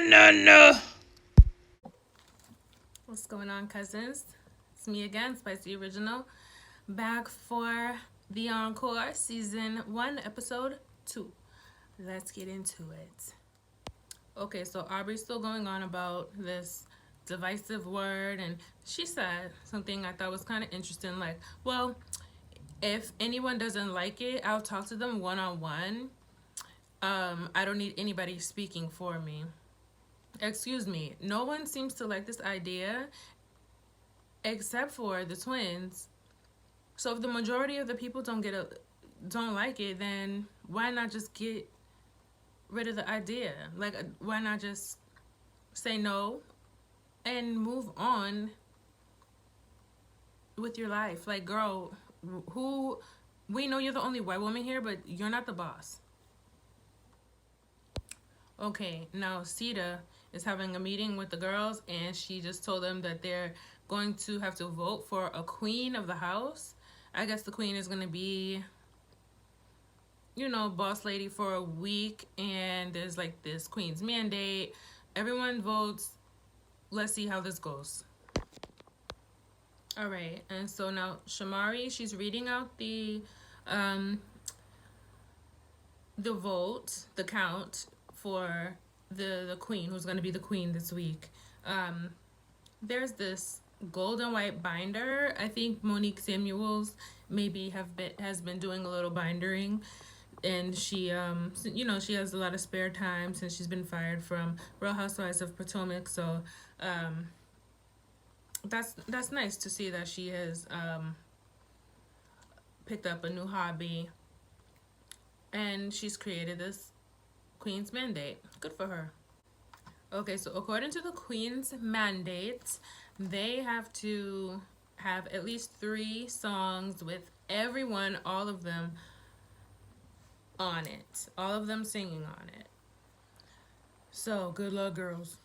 no. What's going on, cousins? It's me again, Spicy Original, back for the Encore Season 1, Episode 2. Let's get into it. Okay, so Aubrey's still going on about this divisive word, and she said something I thought was kind of interesting, like, well, if anyone doesn't like it, I'll talk to them one-on-one. I don't need anybody speaking for me. Excuse me, no one seems to like this idea except for the twins. So if the majority of the people don't like it, then why not just get rid of the idea? Like, why not just say no and move on with your life? Like, girl, who we know you're the only white woman here, but you're not the boss. Okay, now Sita is having a meeting with the girls, and she just told them that they're going to have to vote for a queen of the house. I guess the queen is going to be, boss lady for a week, and there's like this queen's mandate. Everyone votes. Let's see how this goes. All right, and so now Shamari, she's reading out the vote, the count for the queen, who's going to be the queen this week. There's this gold and white binder. I think Monique Samuels maybe has been doing a little bindering, and she she has a lot of spare time since she's been fired from Real Housewives of Potomac. So that's nice to see that she has picked up a new hobby, and she's created this Queen's Mandate. Good for her. Okay, so according to the Queen's Mandate, they have to have at least 3 songs with everyone, all of them, on it. All of them singing on it. So, good luck, girls.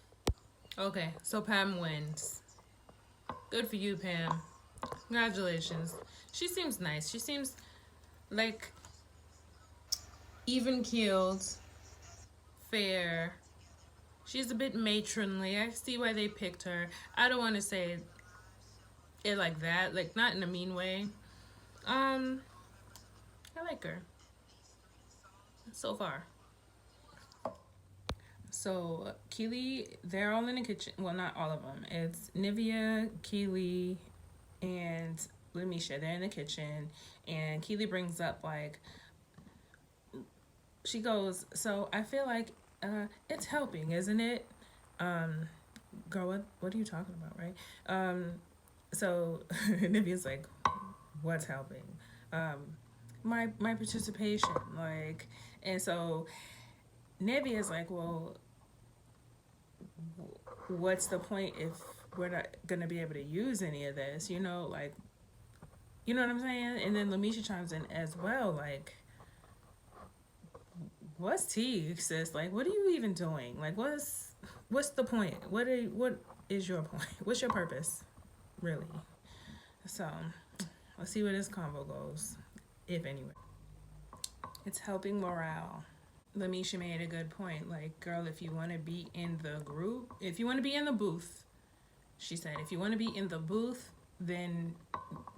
Okay, so Pam wins. Good for you, Pam. Congratulations. She seems nice. She seems like even keeled, fair. She's a bit matronly. I see why they picked her. I don't want to say it like that, like not in a mean way. I like her so far. So Keely, they're all in the kitchen. Well, not all of them. It's Nivea, Keely, and Lamisha. They're in the kitchen, and Keely brings up like, she goes, so I feel like it's helping, isn't it? Girl, what are you talking about, right? So Nivea's like, what's helping? My participation, like, and so Nivea's like, well, what's the point if we're not gonna be able to use any of this? Like, you know what I'm saying? And then Lamisha chimes in as well, like, what's tea, sis? Like, what are you even doing? Like, what's the point? What is your point? What's your purpose, really? So, let's see where this convo goes, if anywhere. It's helping morale. Lamisha made a good point. Like, girl, if you want to be in the group, if you want to be in the booth, she said, if you want to be in the booth, then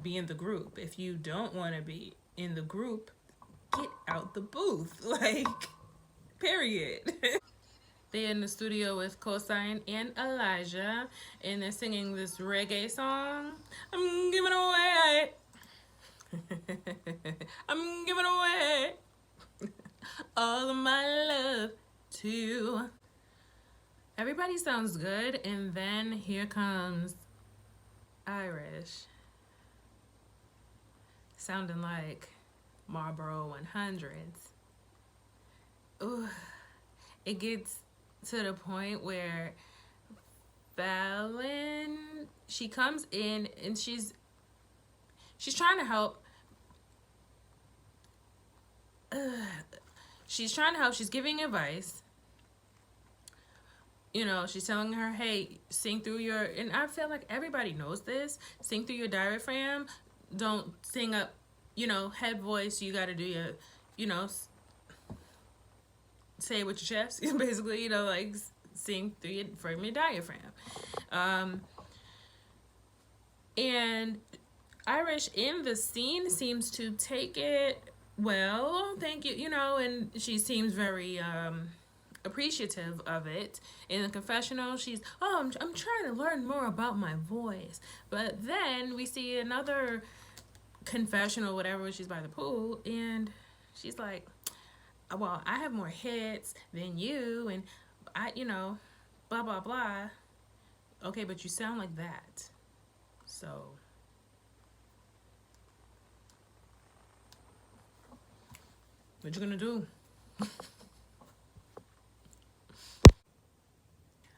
be in the group. If you don't want to be in the group, get out the booth. Like, period. They're in the studio with Cosign and Elijah, and they're singing this reggae song. I'm giving away. I'm giving away all of my love to you. Everybody sounds good, and then here comes Irish, sounding like Marlboro 100s. Ooh, it gets to the point where Fallon, she comes in and she's trying to help. She's trying to help. She's giving advice. She's telling her, hey, sing through your, and I feel like everybody knows this, sing through your diaphragm. Don't sing up, head voice. You got to do your, say it with your chest, basically, like, seeing from your diaphragm. And Irish in the scene seems to take it well, thank you, and she seems very appreciative of it. In the confessional, she's, I'm trying to learn more about my voice. But then we see another confessional, whatever, when she's by the pool, and she's like, well, I have more hits than you, and I, blah, blah, blah. Okay, but you sound like that. So, what you gonna do?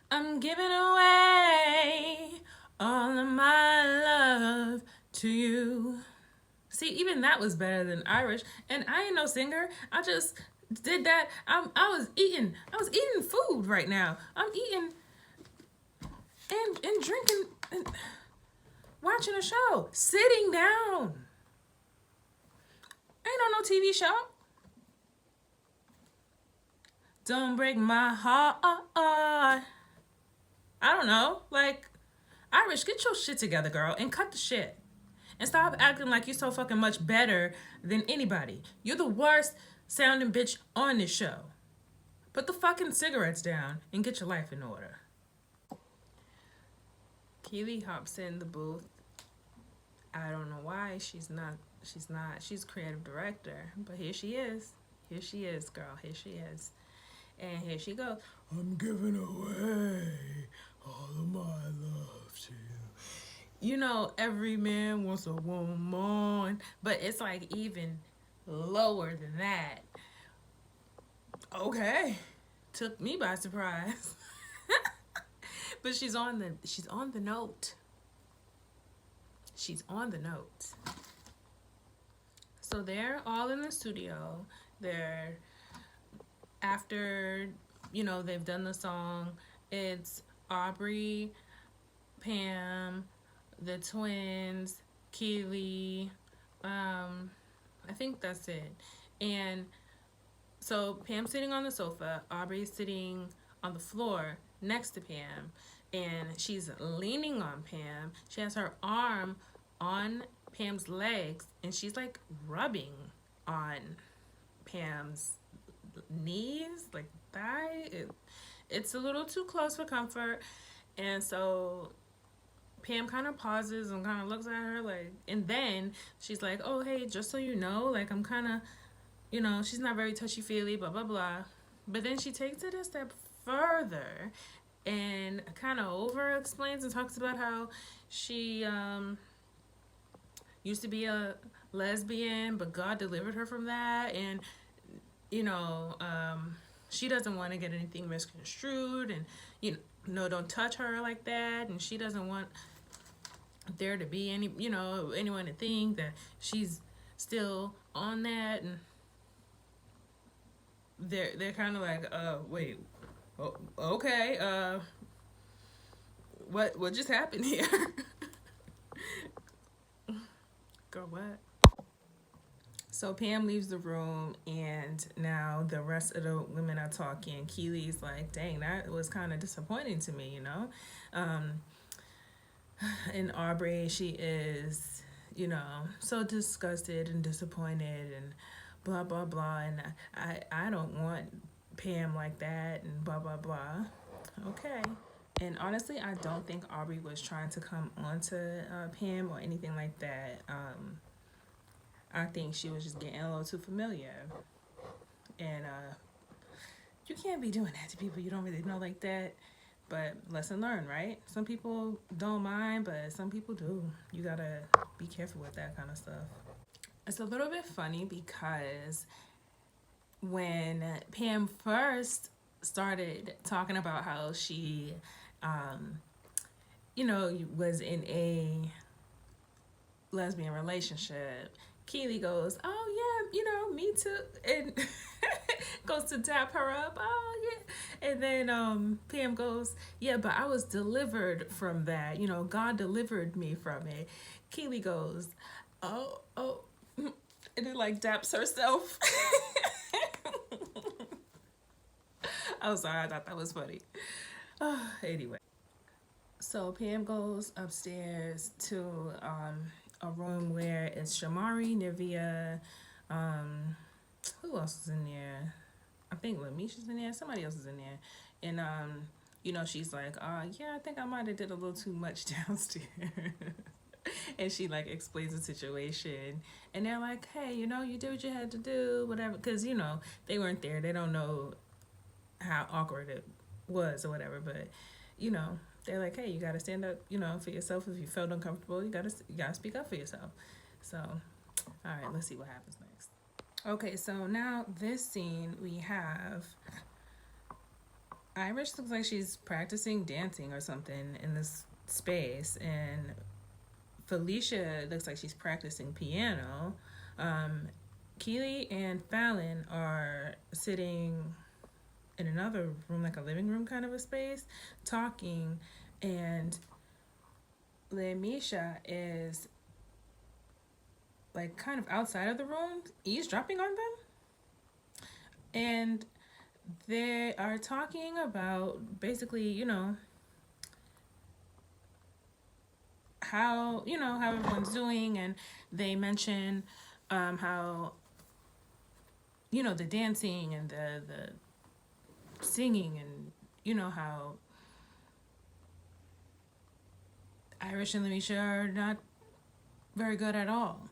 I'm giving away all of my love to you. See, even that was better than Irish. And I ain't no singer. I just did that. I was eating food right now. I'm eating and drinking and watching a show. Sitting down. Ain't on no TV show. Don't break my heart. I don't know. Like, Irish, get your shit together, girl, and cut the shit. And stop acting like you're so fucking much better than anybody. You're the worst sounding bitch on this show. Put the fucking cigarettes down and get your life in order. Keely hops in the booth. I don't know why she's creative director, but here she is. Here she is, girl. Here she is. And here she goes. I'm giving away all of my love to you. Every man wants a woman, but it's like even lower than that. Okay. Took me by surprise. But she's on the note. She's on the note. So they're all in the studio. They're after, they've done the song. It's Aubrey, Pam, the twins, Keely, I think that's it. And so Pam's sitting on the sofa, Aubrey's sitting on the floor next to Pam, and she's leaning on Pam. She has her arm on Pam's legs, and she's like rubbing on Pam's knees, like thigh. It's a little too close for comfort. And so Pam kind of pauses and kind of looks at her like, and then she's like, oh, hey, just so you know, like, I'm kind of, she's not very touchy-feely, blah, blah, blah. But then she takes it a step further and kind of over-explains and talks about how she used to be a lesbian, but God delivered her from that. And, she doesn't want to get anything misconstrued, and, don't touch her like that. And she doesn't want there to be any, anyone to think that she's still on that. And they're kind of like, wait, okay, what just happened here? Girl, what? So Pam leaves the room, and now the rest of the women are talking. Keely's like, dang, that was kind of disappointing to me, And Aubrey, she is, so disgusted and disappointed and blah, blah, blah. And I don't want Pam like that and blah, blah, blah. Okay. And honestly, I don't think Aubrey was trying to come onto Pam or anything like that. I think she was just getting a little too familiar. And you can't be doing that to people you don't really know like that. But lesson learned, right? Some people don't mind, but some people do. You gotta be careful with that kind of stuff. It's a little bit funny because when Pam first started talking about how she, was in a lesbian relationship, Keely goes, oh yeah, me too, and goes to tap her up, oh yeah, and then Pam goes, yeah, but I was delivered from that, God delivered me from it. Keely goes, oh, and then like daps herself. I'm sorry, I thought that was funny. Anyway, so Pam goes upstairs to a room where it's Shamari, Nivea, um, who else is in there? I think Lamisha's in there. Somebody else is in there, and she's like, yeah, I think I might have did a little too much downstairs. And she like explains the situation, and they're like, hey, you did what you had to do, whatever, because they weren't there, they don't know how awkward it was or whatever, but you know they're like, hey, you gotta stand up, for yourself. If you felt uncomfortable, you gotta speak up for yourself. So all right, let's see what happens next. Okay, so now this scene we have Irish looks like she's practicing dancing or something in this space, and Felicia looks like she's practicing piano. Keely and Fallon are sitting in another room, like a living room kind of a space, talking, and Lemisha is like kind of outside of the room, eavesdropping on them. And they are talking about basically, how everyone's doing, and they mention how the dancing and the singing, and how Irish and Lamisha are not very good at all.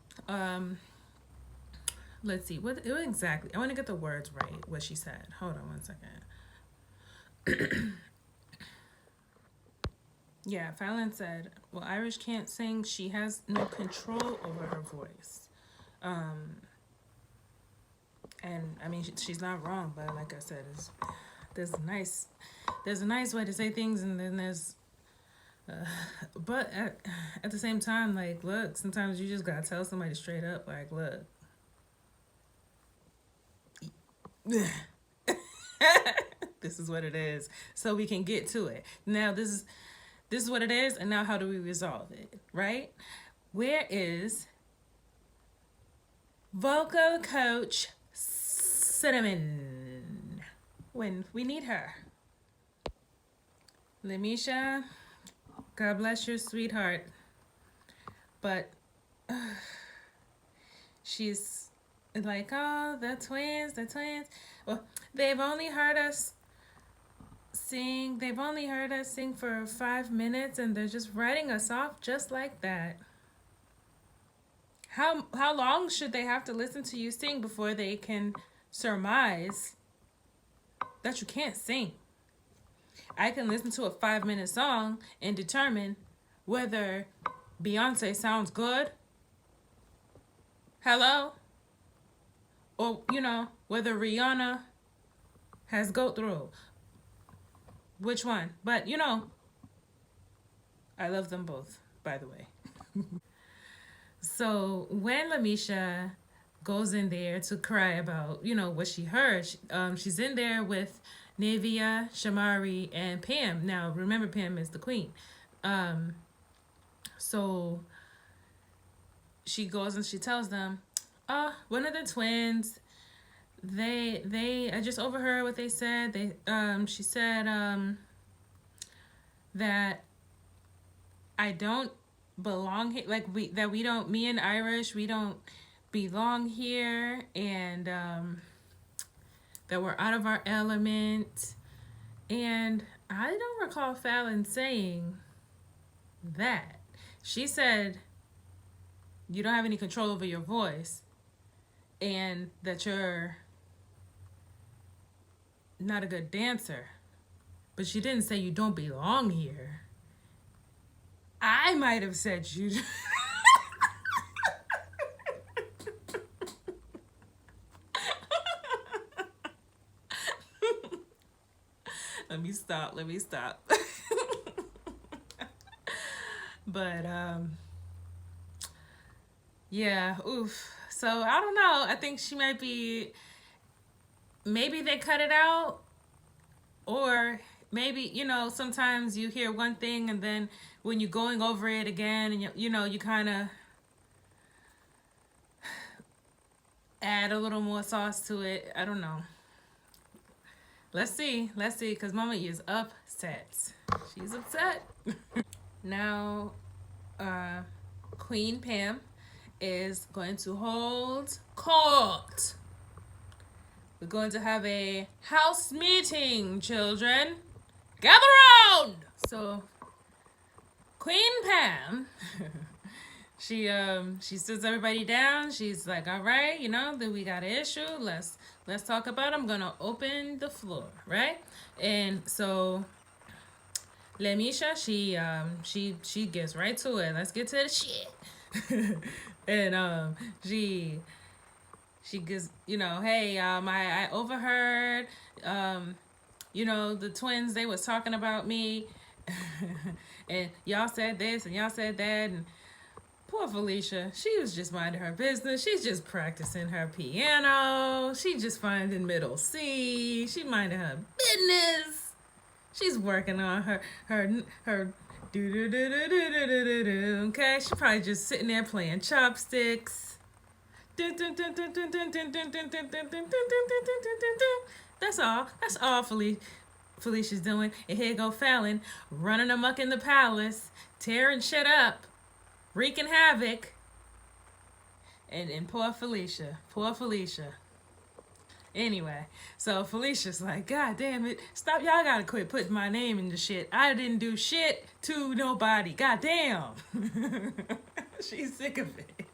Let's see what exactly. I want to get the words right. What she said. Hold on one second. Yeah, Fallon said, well, Irish can't sing. She has no control over her voice. And I mean, she's not wrong, but like I said, there's a nice way to say things, and then there's, but at the same time, like, look, sometimes you just gotta tell somebody straight up, like, look, this is what it is, so we can get to it. Now, this is what it is, and now how do we resolve it, right? Where is vocal coach Cinnamon when we need her? Lemisha, God bless your sweetheart, but she's like, oh, the twins. Well, they've only heard us sing for 5 minutes, and they're just writing us off just like that. How long should they have to listen to you sing before they can surmise that you can't sing? I can listen to a 5-minute song and determine whether Beyonce sounds good. Hello? Or, whether Rihanna has go through. Which one? But, I love them both, by the way. So when Lamisha goes in there to cry about, what she heard, she's in there with Navia, Shamari, and Pam. Now, remember, Pam is the queen. So she goes and she tells them, one of the twins, I just overheard what they said. She said that I don't belong here, like me and Irish, we don't belong here, and that we're out of our element. And I don't recall Fallon saying that. She said you don't have any control over your voice, and that you're not a good dancer. But she didn't say you don't belong here. I might have said you. Let me stop. But yeah, oof. So I don't know. I think she might be, maybe they cut it out, or maybe, sometimes you hear one thing, and then when you're going over it again, and you kind of add a little more sauce to it. I don't know. Let's see, because Mama is upset. She's upset. Now, Queen Pam is going to hold court. We're going to have a house meeting, children. Gather round! So, Queen Pam, she sits everybody down. She's like, all right, that we got an issue. Let's talk about it. I'm gonna open the floor, right? And so Lemisha, she gets right to it. Let's get to the shit. And she gets, hey, I overheard, the twins, they was talking about me. And y'all said this and y'all said that, and poor Felicia, she was just minding her business. She's just practicing her piano. She just finding middle C. She minding her business. She's working on her do do do do do do do do. Okay, she probably just sitting there playing chopsticks. That's all. That's all Felicia's doing. And here go Fallon running amok in the palace, tearing shit up, wreaking havoc. And poor Felicia. Anyway, so Felicia's like, God damn it, stop, y'all gotta quit putting my name in the shit. I didn't do shit to nobody. God damn. She's sick of it.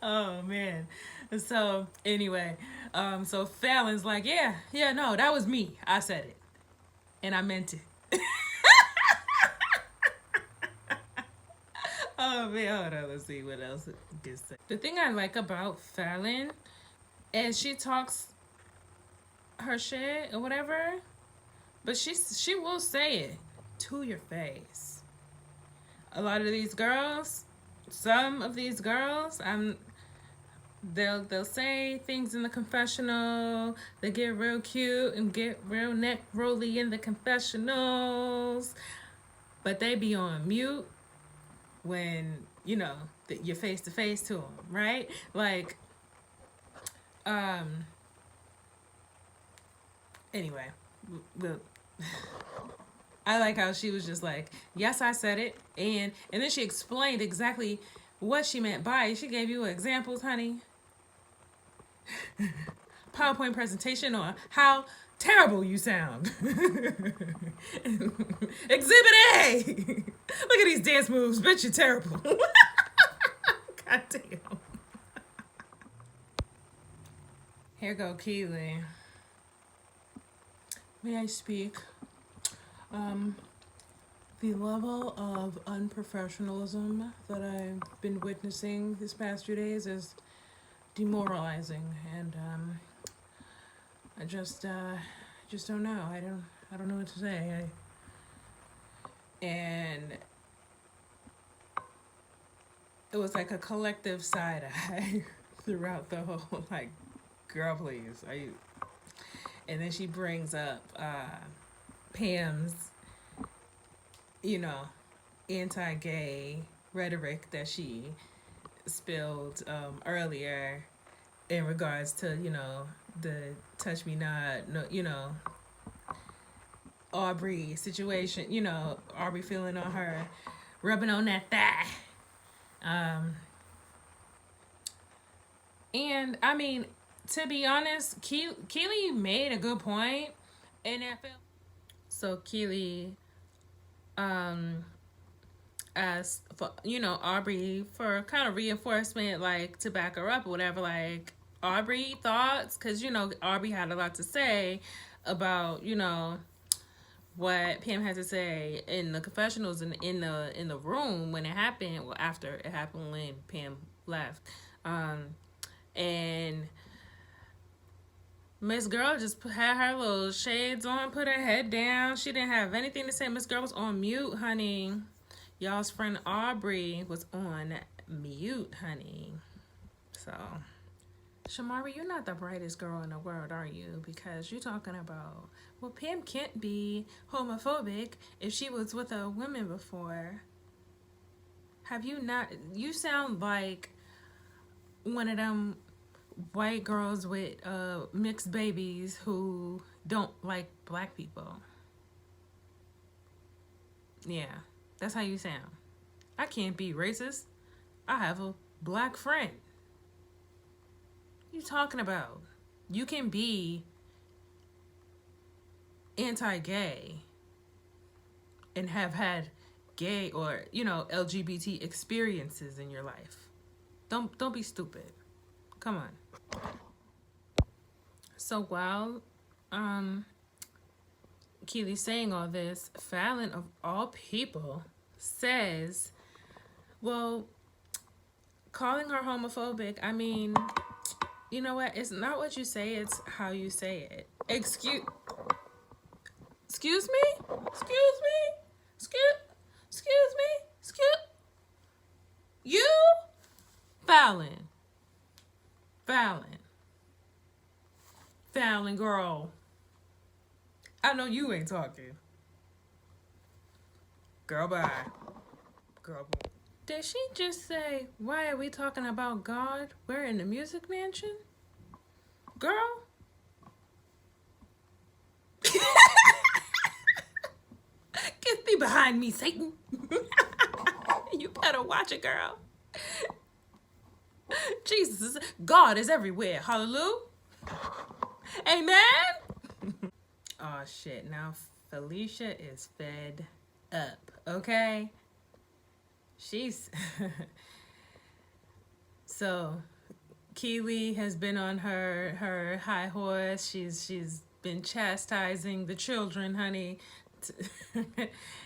Oh man. So anyway, so Fallon's like, yeah, no, that was me. I said it. And I meant it. Oh man, hold on, let's see what else it gets said. The thing I like about Fallon is she talks her shit or whatever, but she will say it to your face. A lot of these girls, some of these girls, they'll say things in the confessional. They get real cute and get real neck rolly in the confessionals, but they be on mute when you're face to face to them, right? Like, anyway, I like how she was just like, yes, I said it, and then she explained exactly what she meant by it. She gave you examples, honey. PowerPoint presentation on how terrible you sound. Exhibit A. Look at these dance moves. Bitch, you're terrible. God damn. Here go Keely. May I speak? The level of unprofessionalism that I've been witnessing these past few days is demoralizing, and I just don't know. I don't know what to say. And it was like a collective side eye throughout the whole, like, girl, please, are you? And then she brings up Pam's, anti-gay rhetoric that she spilled earlier in regards to, the touch me not, no, Aubrey situation, Aubrey feeling on her, rubbing on that thigh. And I mean, to be honest, Keely made a good point in that film. So Keely asked for, Aubrey for kind of reinforcement, like to back her up or whatever, like Aubrey thoughts, because Aubrey had a lot to say about what Pam had to say in the confessionals and in the room when it happened. Well, after it happened, when Pam left, and Miss Girl just had her little shades on, put her head down. She didn't have anything to say. Miss Girl was on mute, honey. Y'all's friend Aubrey was on mute, honey. So, Shamari, you're not the brightest girl in the world, are you? Because you're talking about, well, Pam can't be homophobic if she was with a woman before. Have you not? You sound like one of them white girls with mixed babies who don't like black people. Yeah, that's how you sound. I can't be racist. I have a black friend. What are you talking about? You can be anti-gay and have had gay or, LGBT experiences in your life. Don't be stupid. Come on. So while Keely's saying all this, Fallon of all people says, well, calling her homophobic, I mean, you know what? It's not what you say, it's how you say it. Excuse me? Excuse me? Excuse me? You? Fallon. Fallon, girl. I know you ain't talking. Girl, bye. Girl, bye. Did she just say, why are we talking about God? We're in the Music Mansion? Girl? Get thee behind me, Satan. You better watch it, girl. Jesus, God is everywhere. Hallelujah. Amen. Oh, shit. Now, Felicia is fed up, okay? She's... So, Keely has been on her high horse. She's been chastising the children, honey.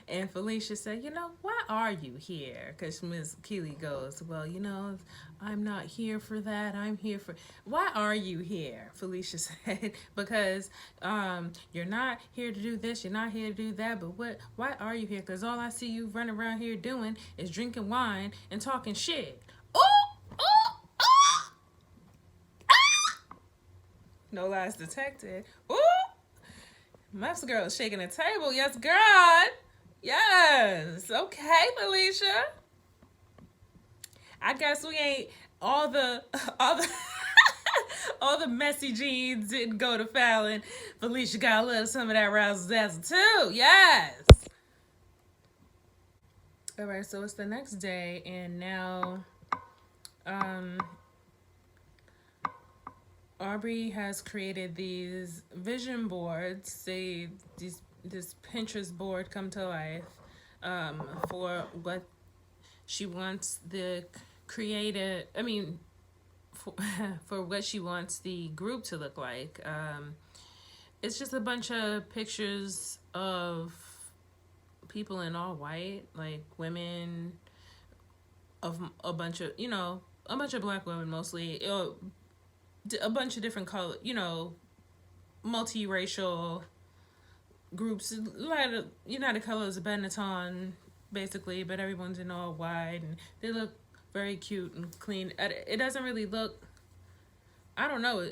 And Felicia said, why are you here? Because Miss Keely goes, well, I'm not here for that. I'm here for... Why are you here? Felicia said, because you're not here to do this. You're not here to do that. But why are you here? Because all I see you running around here doing is drinking wine and talking shit. No lies detected. Ooh! Muff's girl is shaking the table. Yes, God. Yes. Okay, Felicia. I guess we ain't all the all the messy jeans didn't go to Fallon. Felicia got a little some of that razzle dazzle too. Yes. All right, so it's the next day, and now Aubrey has created these vision boards. This Pinterest board come to life for what she wants the creative. I mean, for what she wants the group to look like. It's just a bunch of pictures of people in all white, like women, of a bunch of black women mostly. A bunch of different color, multiracial groups. A lot of United Colors of Benetton, basically, but everyone's in all white, and they look very cute and clean. It doesn't really look... I don't know.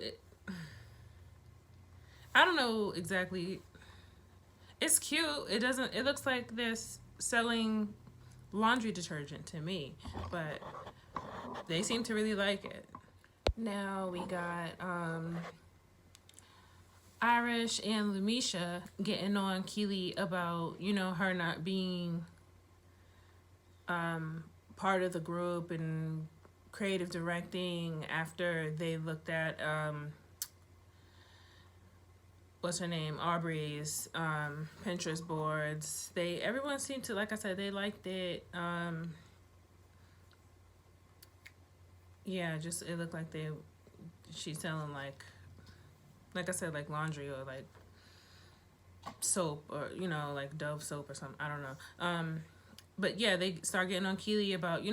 I don't know exactly. It's cute. It looks like they're selling laundry detergent to me, but they seem to really like it. Now we got Irish and Lumisha getting on Keely about, her not being part of the group and creative directing after they looked at what's her name, Aubrey's Pinterest boards. Everyone seemed to, like I said, they liked it. Yeah, just it looked like she's selling like I said, like laundry or like soap or like Dove soap or something. I don't know. But yeah, they start getting on Keely about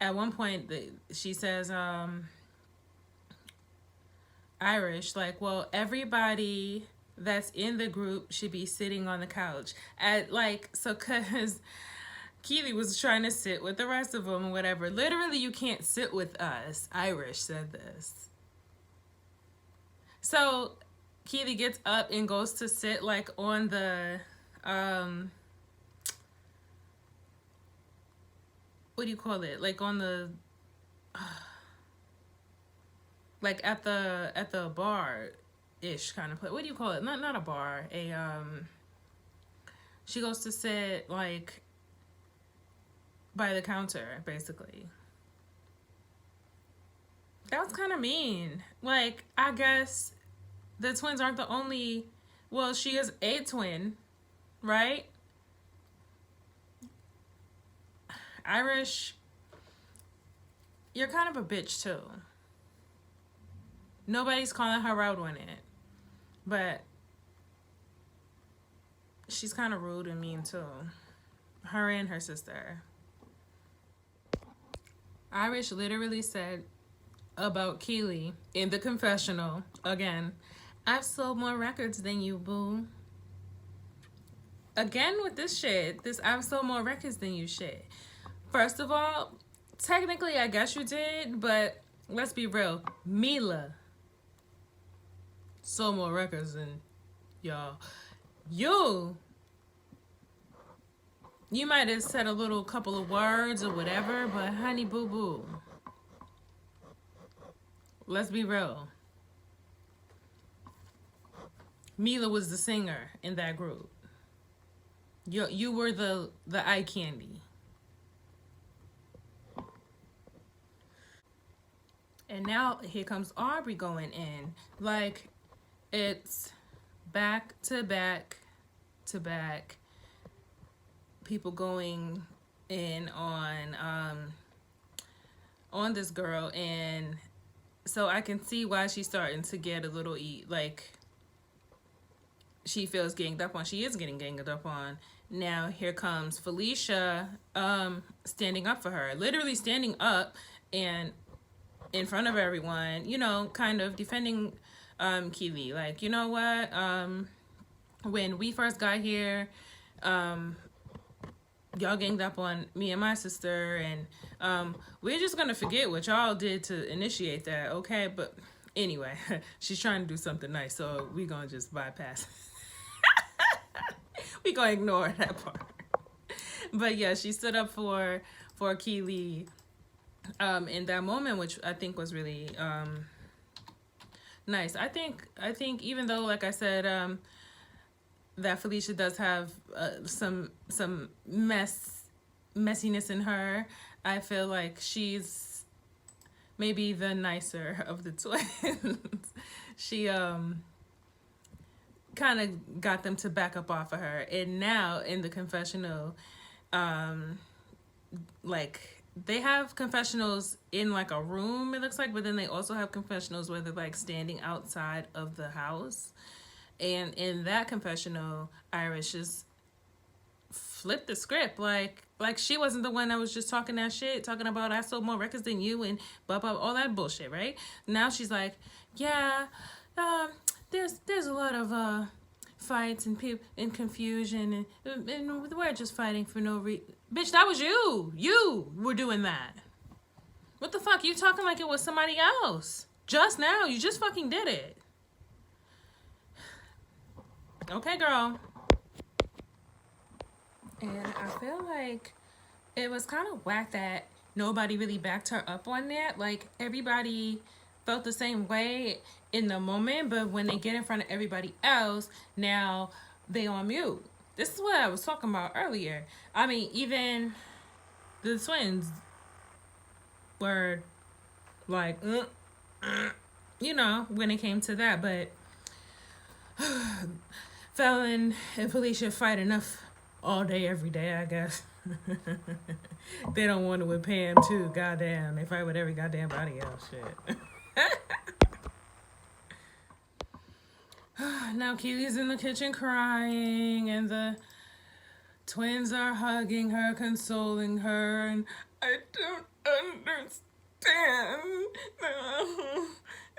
at one point she says Irish, like, well, everybody that's in the group should be sitting on the couch because Keely was trying to sit with the rest of them or whatever. Literally, you can't sit with us. Irish said this. So Keely gets up and goes to sit on the what do you call it? On the like at the bar ish kind of place. What do you call it? Not a bar. She goes to sit like by the counter, basically. That was kind of mean. Like, I guess the twins aren't the only. Well, she is a twin, right? Irish, you're kind of a bitch too. Nobody's calling her out on it, but she's kind of rude and mean too. Her and her sister. Irish literally said about Keely in the confessional, again, I've sold more records than you, boo. Again with this shit, this I've sold more records than you shit. First of all, technically I guess you did, but let's be real. Mila sold more records than y'all. You might have said a little couple of words or whatever, but honey boo boo. Let's be real. Mila was the singer in that group. You were the eye candy. And now here comes Aubrey going in. Like, it's back to back to back people going in on this girl, and so I can see why she's starting to get a little like she feels ganged up on. She is getting ganged up on. Now here comes Felicia standing up for her, literally standing up and in front of everyone, you know, kind of defending Keely. Like, you know what? When we first got here, y'all ganged up on me and my sister, and we're just gonna forget what y'all did to initiate that, okay? But anyway, she's trying to do something nice, so we gonna just bypass. We gonna ignore that part. But yeah, she stood up for Keely in that moment, which I think was really nice. I think even though, like I said, that Felicia does have some messiness in her, I feel like she's maybe the nicer of the twins. She kind of got them to back up off of her, and now in the confessional, like they have confessionals in like a room, it looks like, but then they also have confessionals where they're like standing outside of the house. And in that confessional, Irish just flipped the script. Like she wasn't the one that was just talking that shit, talking about I sold more records than you and blah blah, all that bullshit, right? Now she's like, yeah, there's a lot of fights and people and confusion, and we're just fighting for no reason. Bitch, that was you. You were doing that. What the fuck? You talking like it was somebody else. Just now, you just fucking did it. Okay, girl. And I feel like it was kind of whack that nobody really backed her up on that. Like, everybody felt the same way in the moment, but when they get in front of everybody else, now they on mute. This is what I was talking about earlier. I mean, even the twins were like, you know, when it came to that, but Fallon and Felicia fight enough all day, every day, I guess. They don't want to with Pam too, goddamn. They fight with every goddamn body else, shit. Now Keely's in the kitchen crying, and the twins are hugging her, consoling her, and I don't understand.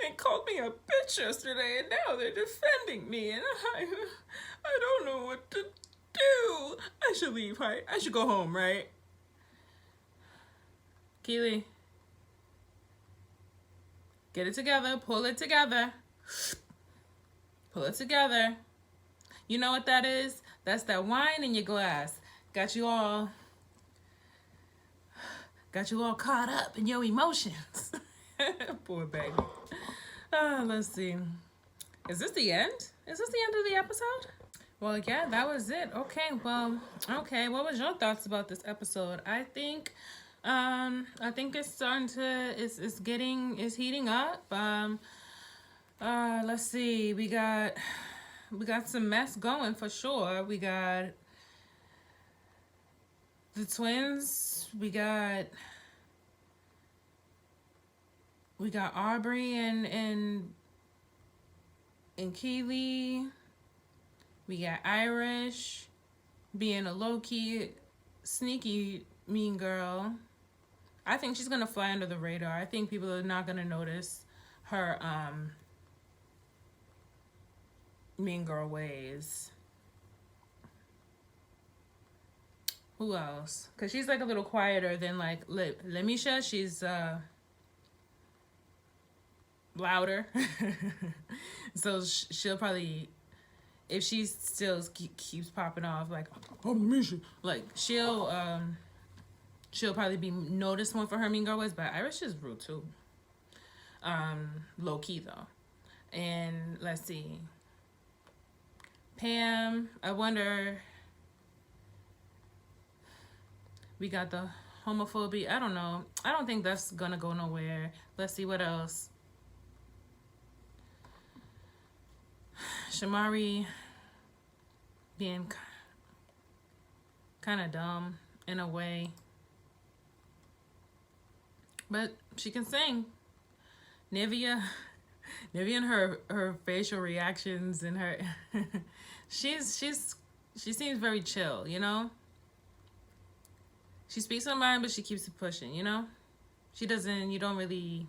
They called me a bitch yesterday, and now they're defending me, and I don't know what to do. I should leave, right? I should go home, right? Keely, get it together, pull it together. Pull it together. You know what that is? That's that wine in your glass. Got you all caught up in your emotions. Poor baby. Let's see. Is this the end? Is this the end of the episode? Well, yeah, that was it. Okay, well, okay. What was your thoughts about this episode? I think it's starting to, it's heating up. Let's see. We got some mess going for sure. We got the twins. We got Aubrey and Keely. We got Irish being a low-key, sneaky mean girl. I think she's gonna fly under the radar. I think people are not gonna notice her mean girl ways. Who else? Because she's like a little quieter than like Lemisha. She's louder. So she'll probably, if she still keeps popping off like, oh, Lemisha, like she'll probably be noticed more for her mean girl ways. But Irish is rude too. Low key though. And let's see. Pam, I wonder. We got the homophobia. I don't know. I don't think that's gonna go nowhere. Let's see what else. Shamari being kind of dumb in a way. But she can sing. Nivea and her facial reactions and her she seems very chill, you know? She speaks her mind, but she keeps it pushing, you know? You don't really...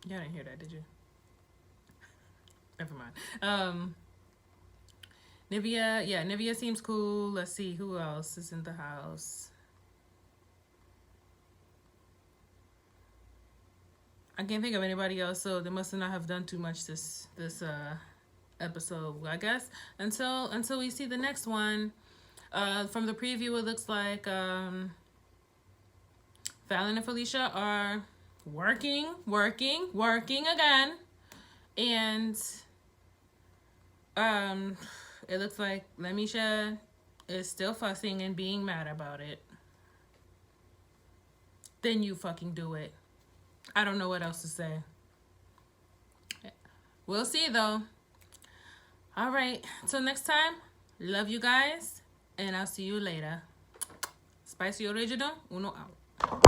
Y'all didn't hear that, did you? Never mind. Nivea seems cool. Let's see, who else is in the house? I can't think of anybody else, so they must not have done too much this episode, I guess. Until we see the next one. From the preview, it looks like Fallon and Felicia are working again. And it looks like Lemisha is still fussing and being mad about it. Then you fucking do it. I don't know what else to say. We'll see though. All right, till next time, love you guys, and I'll see you later. Spicy Original, uno out.